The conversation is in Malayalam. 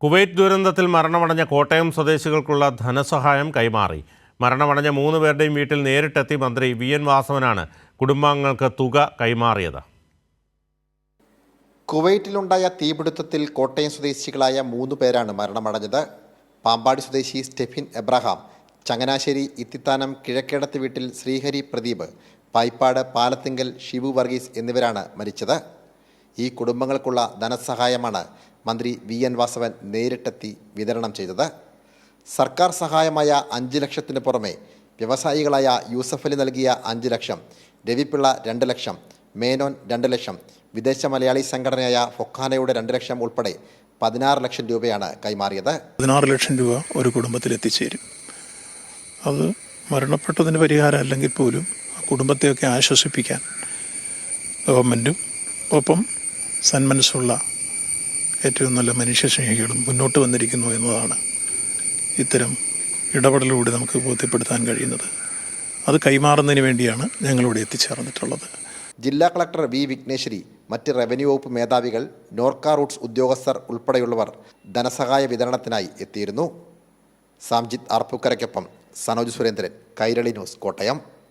കുവൈറ്റ് ദുരന്തത്തിൽ മരണമടഞ്ഞ കോട്ടയം സ്വദേശികൾക്കുള്ള ധനസഹായം കൈമാറി. മരണമടഞ്ഞ 3 പേരുടെയും വീട്ടിൽ നേരിട്ടെത്തി മന്ത്രി VN വാസവനാണ് കുടുംബാംഗങ്ങൾക്ക് തുക കൈമാറിയത്. കുവൈറ്റിലുണ്ടായ തീപിടുത്തത്തിൽ കോട്ടയം സ്വദേശികളായ 3 പേരാണ് മരണമടഞ്ഞത്. പാമ്പാടി സ്വദേശി സ്റ്റെഫിൻ എബ്രഹാം, ചങ്ങനാശ്ശേരി ഇത്തിത്താനം കിഴക്കേടത്ത് വീട്ടിൽ ശ്രീഹരി പ്രദീപ്, പായിപ്പാട് പാലത്തിങ്കൽ ഷിബു വർഗീസ് എന്നിവരാണ് മരിച്ചത്. ഈ കുടുംബങ്ങൾക്കുള്ള ധനസഹായമാണ് മന്ത്രി VN വാസവൻ നേരിട്ടെത്തി വിതരണം ചെയ്തത്. സർക്കാർ സഹായമായ 5 ലക്ഷത്തിന് പുറമെ വ്യവസായികളായ യൂസഫ് അലി നൽകിയ 5 ലക്ഷം, രവിപിള്ള 2 ലക്ഷം, മേനോൻ 2 ലക്ഷം, വിദേശ മലയാളി സംഘടനയായ ഫൊക്കാനയുടെ 2 ലക്ഷം ഉൾപ്പെടെ 16 ലക്ഷം രൂപയാണ് കൈമാറിയത്. 16 ലക്ഷം രൂപ ഒരു കുടുംബത്തിൽ എത്തിച്ചേരും. അത് മരണപ്പെട്ടതിന് പരിഹാരം അല്ലെങ്കിൽ പോലും ആ കുടുംബത്തെയൊക്കെ ആശ്വസിപ്പിക്കാൻ ഗവൺമെൻറ്റും ഒപ്പം സന്മനസ്സുള്ള ഏറ്റവും നല്ല മനുഷ്യസ്നേഹികളും മുന്നോട്ട് വന്നിരിക്കുന്നു എന്നതാണ് ഇത്തരം ഇടപെടലിലൂടെ നമുക്ക് ബോധ്യപ്പെടുത്താൻ കഴിയുന്നത്. അത് കൈമാറുന്നതിന് വേണ്ടിയാണ് ഞങ്ങളിവിടെ എത്തിച്ചേർന്നിട്ടുള്ളത്. ജില്ലാ കളക്ടർ V വിഘ്നേശ്വരി, മറ്റ് റവന്യൂ വകുപ്പ് മേധാവികൾ, നോർക്ക റൂട്ട്സ് ഉദ്യോഗസ്ഥർ ഉൾപ്പെടെയുള്ളവർ ധനസഹായ വിതരണത്തിനായി എത്തിയിരുന്നു. സാംജിത്ത് ആർപ്പൂക്കരയ്ക്കൊപ്പം സനോജ് സുരേന്ദ്രൻ, കൈരളി ന്യൂസ്, കോട്ടയം.